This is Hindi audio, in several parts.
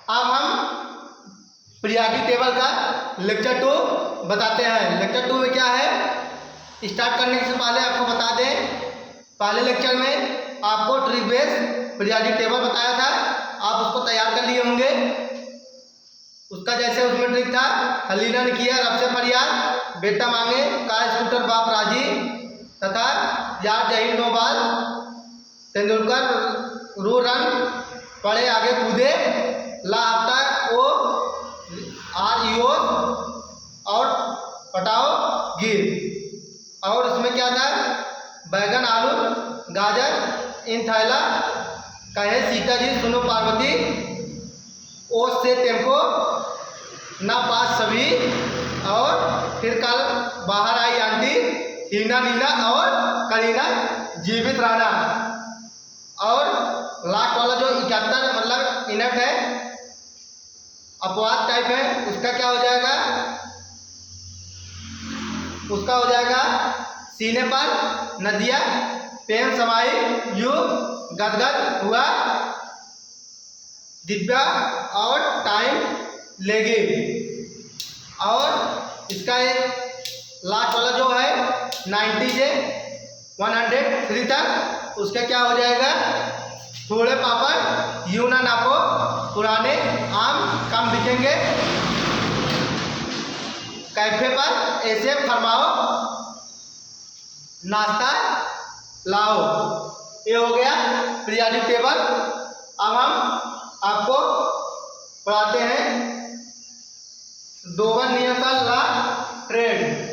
अब हम पीरियोडिक टेबल का लेक्चर 2 बताते हैं। लेक्चर 2 में क्या है, स्टार्ट करने से पहले आपको बता दें, पहले लेक्चर में आपको ट्रिक बेस पीरियोडिक टेबल बताया था, आप उसको तैयार कर लिए होंगे। उसका जैसे उसमें ट्रिक था, हलीना ने किया रब से फरियाद, बेटा मांगे का स्कूटर बाप राजी, तथा यार जही नो बाल, तेंदुलकर रू रन पड़े आगे कूदे, ला आफ्ता ओ आर यूओस और पटाओ गिर। और उसमें क्या था, बैगन आलू गाजर इन थैला, कहे सीता जी सुनो पार्वती, ओ से टेम्पो ना पास सभी, और फिर कल बाहर आई आंटी, हीना नीना और करीना जीवित रहना। और लास्ट वाला जो 71 मतलब मिनट है, अपवाद टाइप है, उसका क्या हो जाएगा, उसका हो जाएगा सीने पर नदिया प्रेम समाई यू गदगद हुआ दिव्या और टाइम लेगी। और इसका एक लास्ट वाला जो है 90 से 103 तक, उसका क्या हो जाएगा, थोड़े पापड़ यूं ना नापो, पुराने आम कम बिकेंगे, कैफे पर ऐसे फरमाओ, नाश्ता लाओ। ये हो गया पीरियोडिक टेबल। अब हम आपको पढ़ाते हैं डोबर नियंत्रण ला ट्रेड।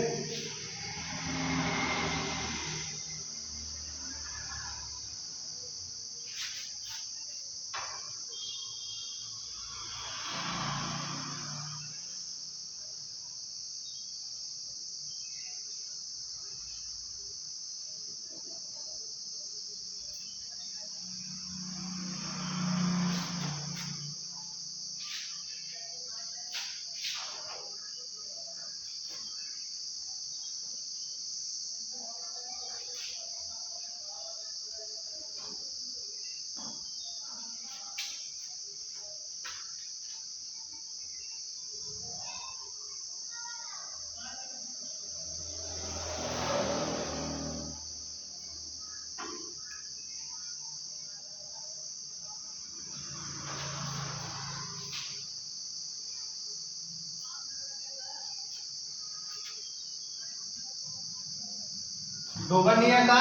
डोबरनिया का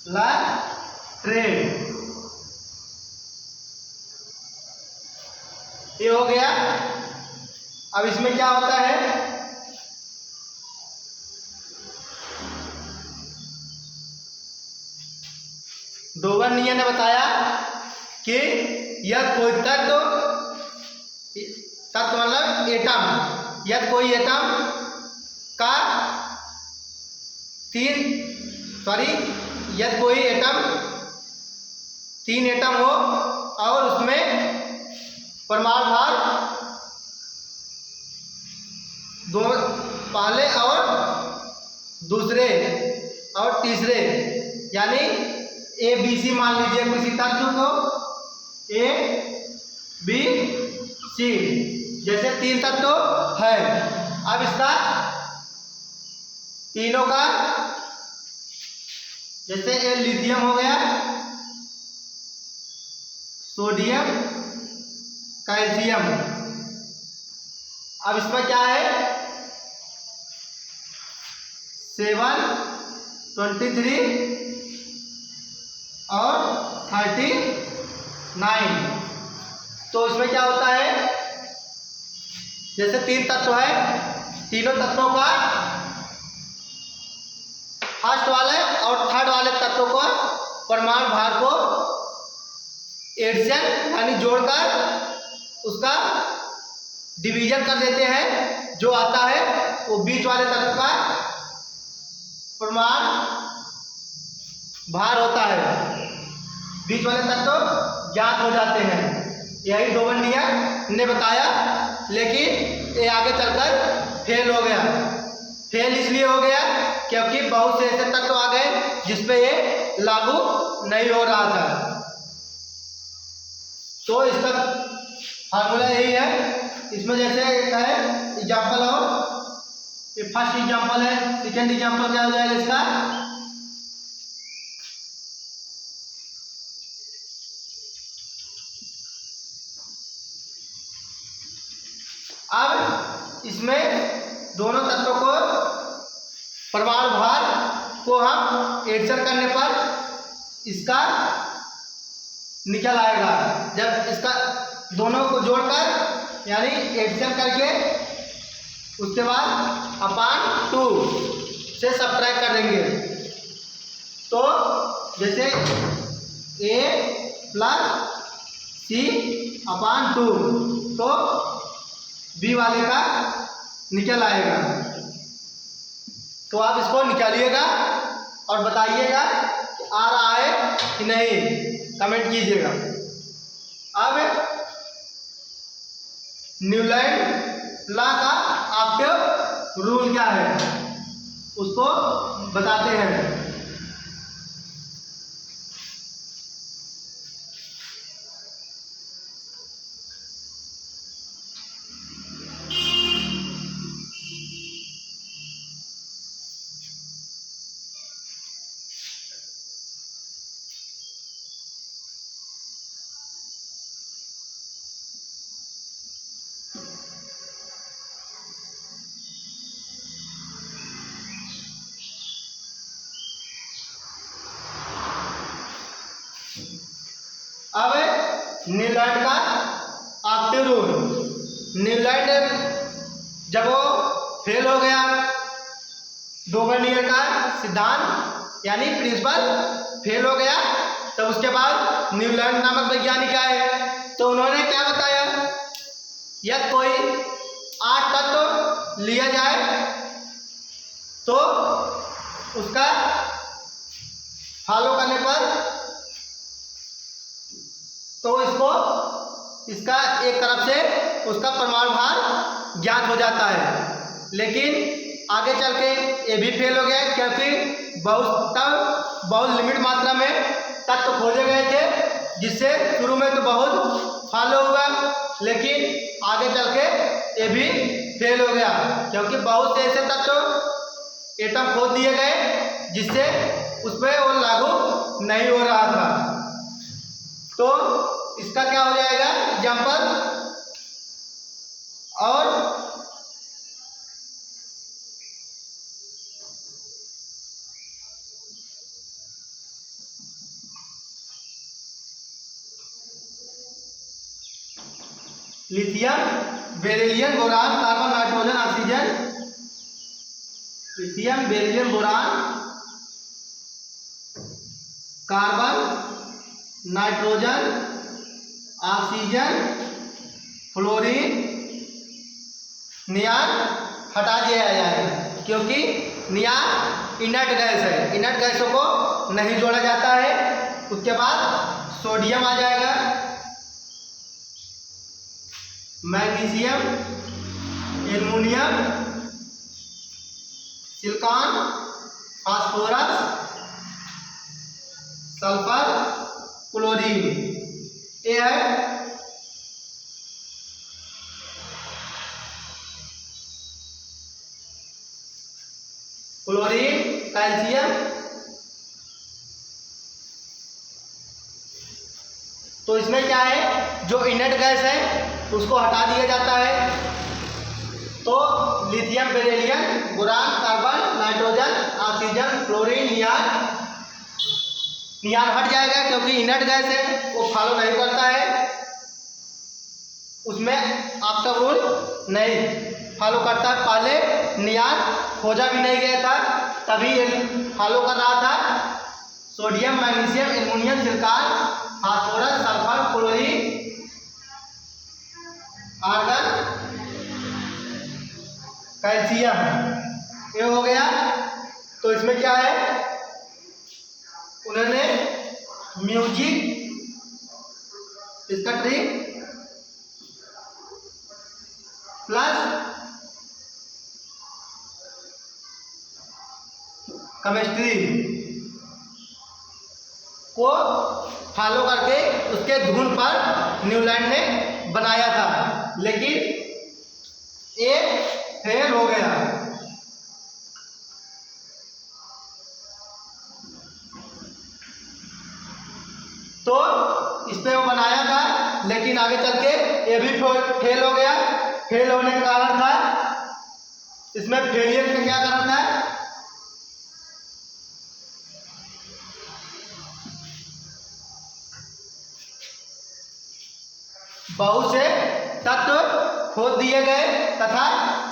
ला ट्रेड, ये हो गया। अब इसमें क्या होता है, डोबरनिया ने बताया कि यह कोई तत्व मतलब एटम, यदि कोई एटम का यदि कोई एटम 3 एटम हो और उसमें परमाणु भार दो, पहले और दूसरे और तीसरे, यानी ए बी सी मान लीजिए किसी तत्व को ए बी सी, जैसे 3 तत्व है। अब इसका तीनों का, जैसे ए लिथियम हो गया, सोडियम कैल्शियम। अब इसमें क्या है, 7 23 और 39। तो इसमें क्या होता है, जैसे 3 तत्व है, तीनों तत्वों का फर्स्ट वाले और थर्ड वाले तत्वों को परमाणु भार को एडिशन यानी जोड़कर उसका डिवीजन कर देते हैं, जो आता है वो बीच वाले तत्व का परमाणु भार होता है, बीच वाले तत्व ज्ञात हो जाते हैं। यही डोबरनिया ने बताया, लेकिन ये आगे चलकर फेल हो गया। फेल इसलिए हो गया क्योंकि बहुत से ऐसे तत्व आ गए जिसपे ये लागू नहीं हो रहा था। तो इसका फार्मूला यही है। इसमें जैसे है एग्जाम्पल और ये फर्स्ट एग्जाम्पल है, सेकेंड एग्जाम्पल क्या हो जाएगा इसका, अब इसमें दोनों तत्वों को परमाणु भार को हम एडिशन करने पर इसका निकल आएगा। जब इसका दोनों को जोड़कर यानी एडिशन करके उसके बाद अपान 2 से सब्ट्रैक्ट कर देंगे, तो जैसे a प्लस c अपान 2 तो b वाले का निकल आएगा। तो आप इसको निकालिएगा और बताइएगा कि आ रहा है कि नहीं, कमेंट कीजिएगा। अब न्यूलैंड लॉ का ऑक्टेव रूल क्या है उसको बताते हैं। अब न्यूलैंड का ऑक्टेव रूल, न्यूलैंड जब वो फेल हो गया, डोवर्नियर का सिद्धांत यानी प्रिंसिपल फेल हो गया, तब उसके बाद न्यूलैंड नामक वैज्ञानिक आए। तो उन्होंने क्या बताया, या कोई 8 तत्व लिया जाए तो उसका फॉलो करने पर तो इसका एक तरफ से उसका परमाणु भार ज्ञात हो जाता है। लेकिन आगे चल के ये भी फेल हो गया, क्योंकि बहुत लिमिट मात्रा में तत्व खोजे गए थे, जिससे शुरू में तो बहुत फॉलो हुआ, लेकिन आगे चल के ये भी फेल हो गया, क्योंकि बहुत से ऐसे तत्व एटम खोद दिए गए जिससे उस पर वो लागू नहीं हो रहा था। तो इसका क्या हो जाएगा एग्जाम्पल, और lithium beryllium boron carbon nitrogen oxygen, lithium beryllium boron carbon nitrogen oxygen fluorine neon हटा दिया जाएगा, क्योंकि नियान इनर्ट गैस है, इनर्ट गैसों को नहीं जोड़ा जाता है। उसके बाद सोडियम आ जाएगा, magnesium, aluminium, silicon, phosphorus, sulphur, chlorine, ये है क्लोरीन, कैल्शियम। तो इसमें क्या है, जो इनर्ट गैस है उसको हटा दिया जाता है। तो lithium beryllium boron carbon nitrogen oxygen fluorine neon हट जाएगा, क्योंकि इनर्ट गैस है, वो फॉलो नहीं करता है, उसमें आपका रूल नहीं फॉलो करता। पहले नियान खोजा भी नहीं गया था, तभी ये फॉलो कर रहा था। Sodium, magnesium, aluminium, silicon, phosphorus, sulphur, chlorine, argon, calcium, ये हो गया। तो इसमें क्या है, उन्होंने म्यूजिक, इसका ट्रिक प्लस केमिस्ट्री वो फॉलो करके उसके धुन पर न्यूलैंड ने बनाया था, लेकिन ये फेल हो गया। तो इस पे वो बनाया था, लेकिन आगे चल के ये भी फेल हो गया। फेल होने का कारण था, इसमें फेलियर का क्या कारण था? बहुत से तत्व खोद दिए गए तथा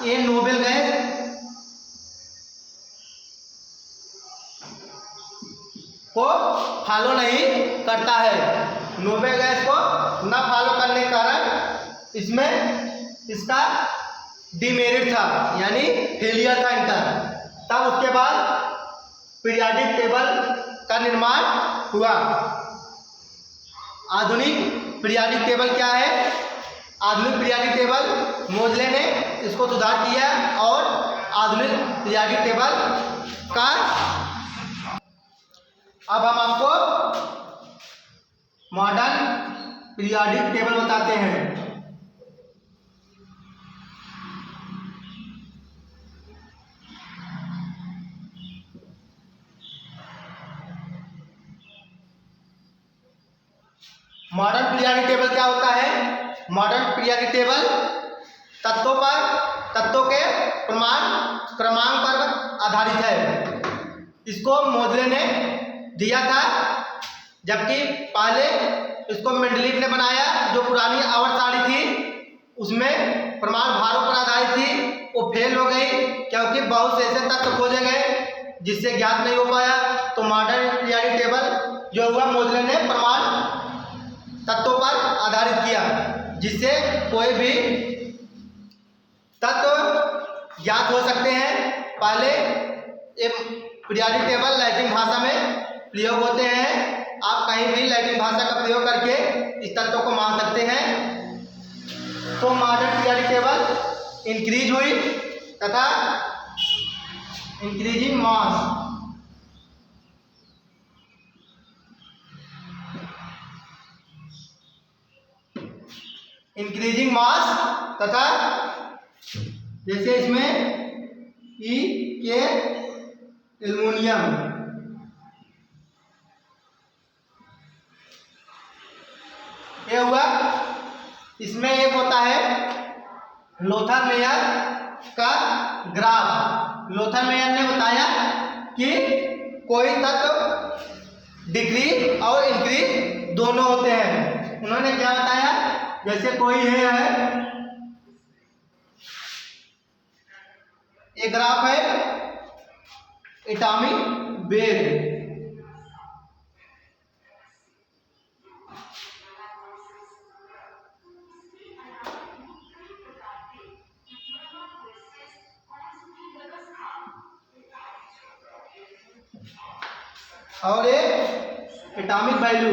ये नोबेल गैस को फॉलो नहीं करता है। नोबेल गैस को न फॉलो करने के कारण इसमें इसका डिमेरिट था, यानी फेलियर था इनका। तब उसके बाद पीरियाडिक टेबल का निर्माण हुआ। आधुनिक पीरियाडिक टेबल क्या है? आधुनिक पीरियाडिक टेबल मोजले ने इसको सुधार किया और आधुनिक पीरियाडिक टेबल का अब हम आपको मॉडर्न पीरियाडिक टेबल बताते हैं। मॉडर्न पीरियाडिक टेबल क्या होता है? मॉडर्न पीरियाडिक टेबल तत्वों के प्रमाण क्रमांक पर आधारित है। इसको मोजले ने दिया था, जबकि पहले इसको मेंडलीव ने बनाया। जो पुरानी आवर्त सारणी थी उसमें प्रमाण भारों पर आधारित थी, वो फेल हो गई क्योंकि बहुत से ऐसे तत्व खोजे गए जिससे ज्ञात नहीं हो पाया। तो मॉडर्न पीरियाडिक टेबल जो हुआ, मोजले ने प्रमाण तत्वों पर आधारित किया, जिससे कोई भी तत्व ज्ञात हो सकते हैं। पहले ये पीरियाडिक टेबल लैटिन भाषा में प्रयोग होते हैं। आप कहीं भी लैटिन भाषा का प्रयोग करके इस तत्व को मान सकते हैं। तो मॉडर्न पीरियाडिक टेबल इंक्रीज हुई तथा इंक्रीजिंग मास तथा जैसे इसमें ई के एल्युमिनियम, ये हुआ। इसमें एक होता है लोथर मेयर का ग्राफ। लोथर मेयर ने बताया कि कोई तत्व डिक्रीज और इंक्रीज दोनों होते हैं। उन्होंने क्या बताया? जैसे कोई है एक ग्राफ है एटॉमिक वेग। और एक एटॉमिक वैल्यू।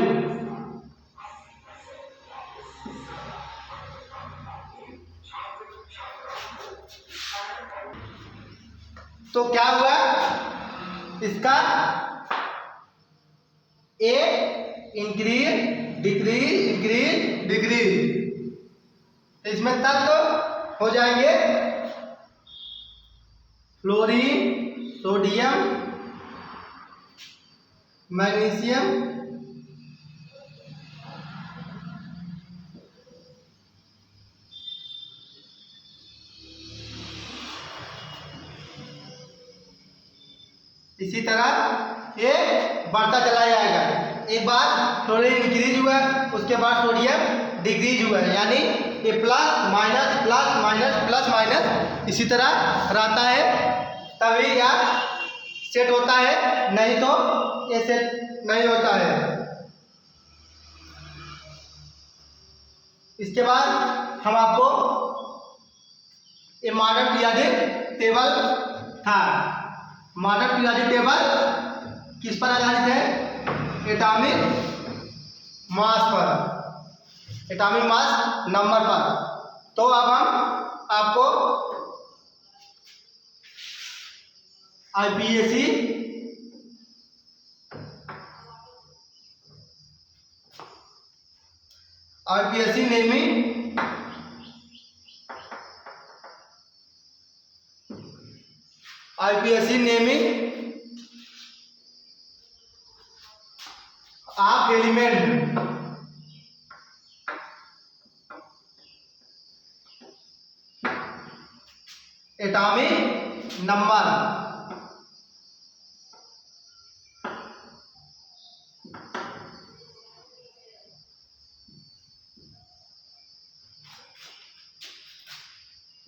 तो क्या हुआ? इसका ए इंक्रीज डिक्रीज, इसमें तत्व हो जाएंगे फ्लोरीन, सोडियम, मैग्नीशियम, इसी तरह ये बढ़ता चला जाएगा। एक बार फ्लोरीन इंक्रीज हुआ, उसके बाद सोडियम डिक्रीज हुआ, यानी ये plus minus plus minus plus minus इसी तरह रहता है, तभी यह सेट होता है, नहीं तो ये सेट नहीं होता है। इसके बाद हम आपको ये मॉडर्न पीरियोडिक टेबल था। मॉडर्न पीरियोडिक टेबल किस पर आधारित है? एटॉमिक मास पर, एटॉमिक मास नंबर पर। तो अब हम आपको IPAC IPSC Nemi of element atomic number.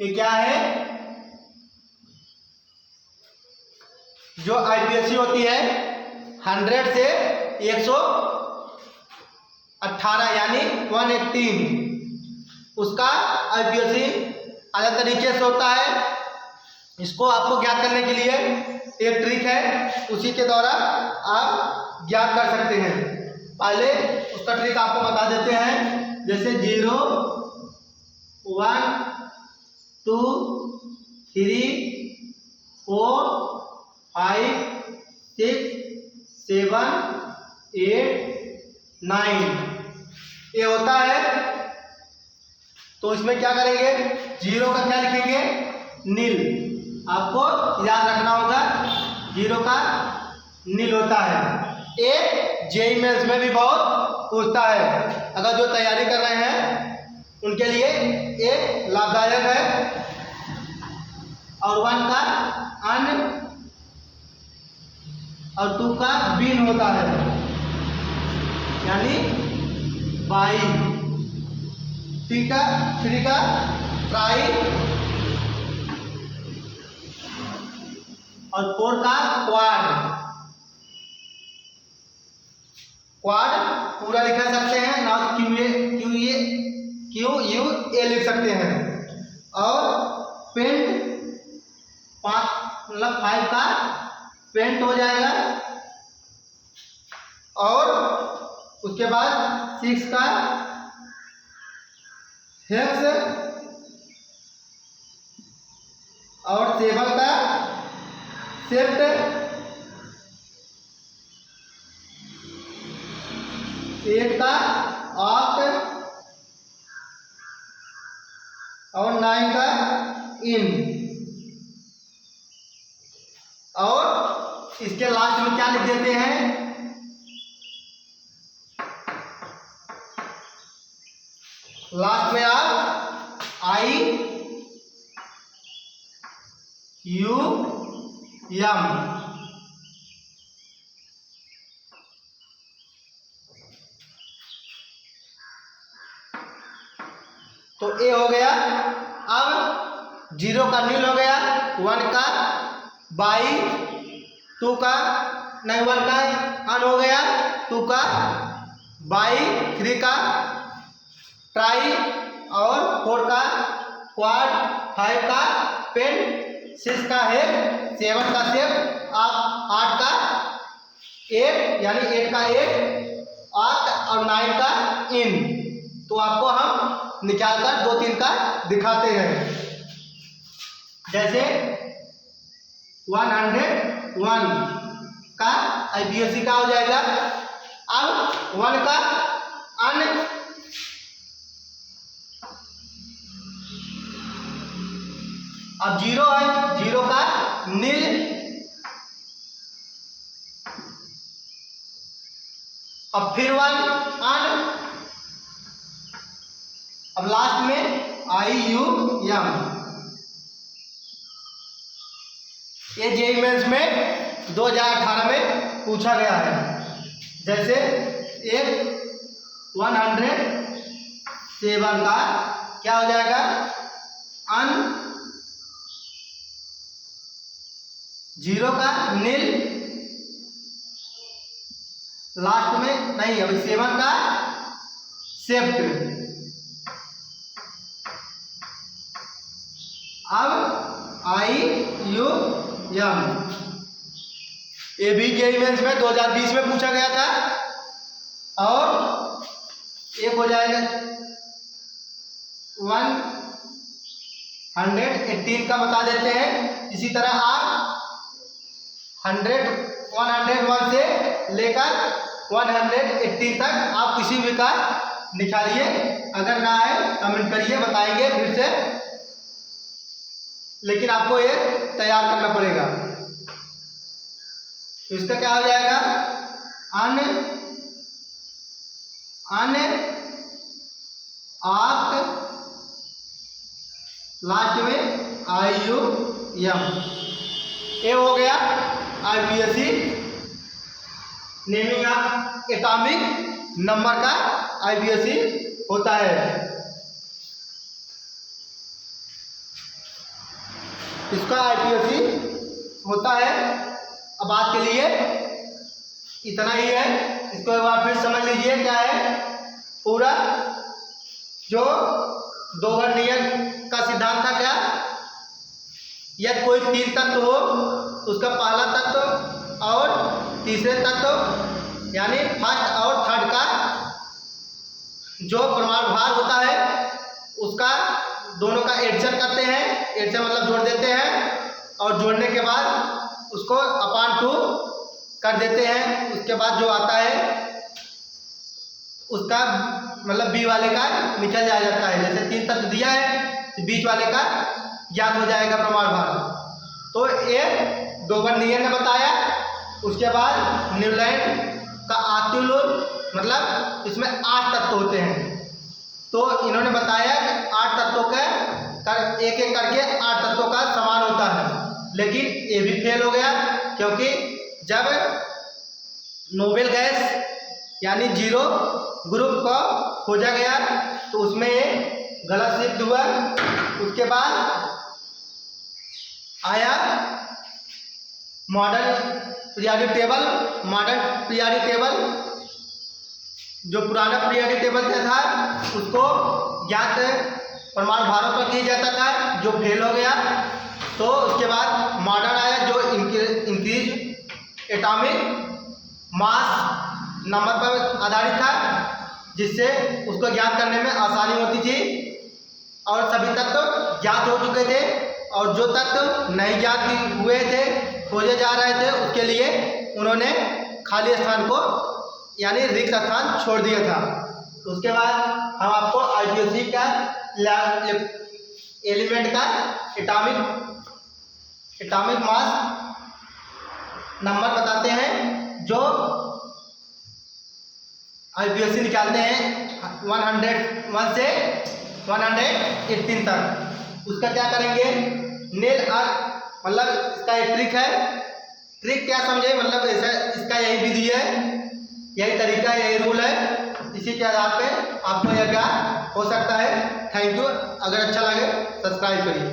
ये क्या है? जो आईपीएससी होती है 100 से 118 यानी 118, उसका आईपीएससी अलग तरीके से होता है। इसको आपको ज्ञात करने के लिए एक ट्रिक है, उसी के द्वारा आप ज्ञात कर सकते हैं। पहले उसका ट्रिक आपको बता देते हैं। जैसे 0 1 2 3 4 5 6 7 8 9 ये होता है। तो इसमें क्या करेंगे? 0 का क्या लिखेंगे? नील। आपको याद रखना होगा 0 का नील होता है। ये जेईई मेंस में भी बहुत पूछता है। अगर जो तैयारी कर रहे हैं उनके लिए ये लाभदायक है। और 1 का अन और 2 का बीन होता है यानी बाई। 3 का ट्राई और 4 का क्वाड पूरा लिख सकते हैं ना, क्यू यू ए लिख सकते हैं। और पेंट 5 का पेंट हो जाएगा। और उसके बाद 6 का हेक्स और 7 का सेप्ट, 8 का ऑक्ट और 9 का इन। और इसके लास्ट में क्या लिख देते हैं? लास्ट में आप आई यू एम। तो ए हो गया। अब 0 का नील हो गया, 1 का बाई, 2 का नहीं 1 का अन हो गया, 2 का बाई, 3 का ट्राई और 4 का क्वाड, 5 का पेन, 6 का है, 7 का सेप, 8 का 8 यानी 8 का 8 8 और 9 का इन। तो आपको हम निकाल कर 2-3 का दिखाते हैं। जैसे 101 का आईपीएससी का हो जाएगा। अब 1 का अन, अब 0 है, 0 का नील, अब फिर 1 अन, अब लास्ट में आई यू एम। ये जेईई मेंस में 2018 में पूछा गया है। जैसे एक 107 का क्या हो जाएगा? अन, 0 का नील, लास्ट में नहीं अभी 7 का सेप्ट। अब आई यू एम। ये भी जेईई मेंस में 2020 में पूछा गया था। और एक हो जाएगा 118 का बता देते हैं। इसी तरह आप 101 से लेकर 118 तक आप किसी भी का निकालिए, अगर ना आए कमेंट करिए, बताएंगे फिर से, लेकिन आपको ये तैयार करना पड़ेगा। तो इसका क्या हो जाएगा, अन आक, लास्ट में IUM, ये हो गया IPSC naming of atomic number का IPSC होता है। इसका IPSC होता है। अब आज के लिए इतना ही है। इसको एक बार फिर समझ लीजिए क्या है पूरा। जो दो वर्णीय का सिद्धांत था क्या, यदि कोई तीन तत्व हो तो उसका पहला तत्व और तीसरे तत्व यानी फर्स्ट और थर्ड का जो परमाणु भार होता है उसका दोनों का एडिशन करते हैं, एडिशन मतलब जोड़ देते हैं, और जोड़ने के बाद उसको अपान 2 कर देते हैं। उसके बाद जो आता है उसका मतलब बी वाले का निकल जाता है। जैसे तीन तत्व दिया है तो बीच वाले का ज्ञात हो जाएगा परमाणु भार। तो ये दो वर्णीय ने बताया। उसके बाद न्यूलैंड का आत्युलोल मतलब इसमें 8 तत्व होते हैं। तो इन्होंने बताया कि 8 तत्वों का एक एक करके 8 तत्वों का समान होता है, लेकिन ये भी फेल हो गया क्योंकि जब नोबेल गैस यानी 0 ग्रुप का खोजा गया तो उसमें गलत सिद्ध हुआ। उसके बाद आया मॉडर्न पीरियोडिक टेबल, जो पुराना पीरियोडिक टेबल था उसको ज्ञात परमाणु भारों पर किया जाता था, जो फेल हो गया। तो उसके बाद मॉडर्न आया जो इंक्रीज एटॉमिक मास नंबर पर आधारित था, जिससे उसको ज्ञात करने में आसानी होती थी और सभी तत्व ज्ञात हो चुके थे, और जो तत्व नहीं ज्ञात हुए थे, खोजे जा रहे थे, उसके लिए उन्होंने खाली स्थान को यानी रिक्त स्थान छोड़ दिया था। तो उसके बाद हम आपको IPSC का एलिमेंट का एटॉमिक मास नंबर बताते हैं, जो IPSC निकालते हैं 101 से 118 तक। उसका क्या करेंगे, नेल अर्थ मतलब इसका एक ट्रिक है। ट्रिक क्या समझे, मतलब ऐसा इसका यही विधि है, यही तरीका है, यही रूल है। इसी के आधार पे आपको यह क्या हो सकता है। Thank you. अगर अच्छा लगे सब्सक्राइब करिए।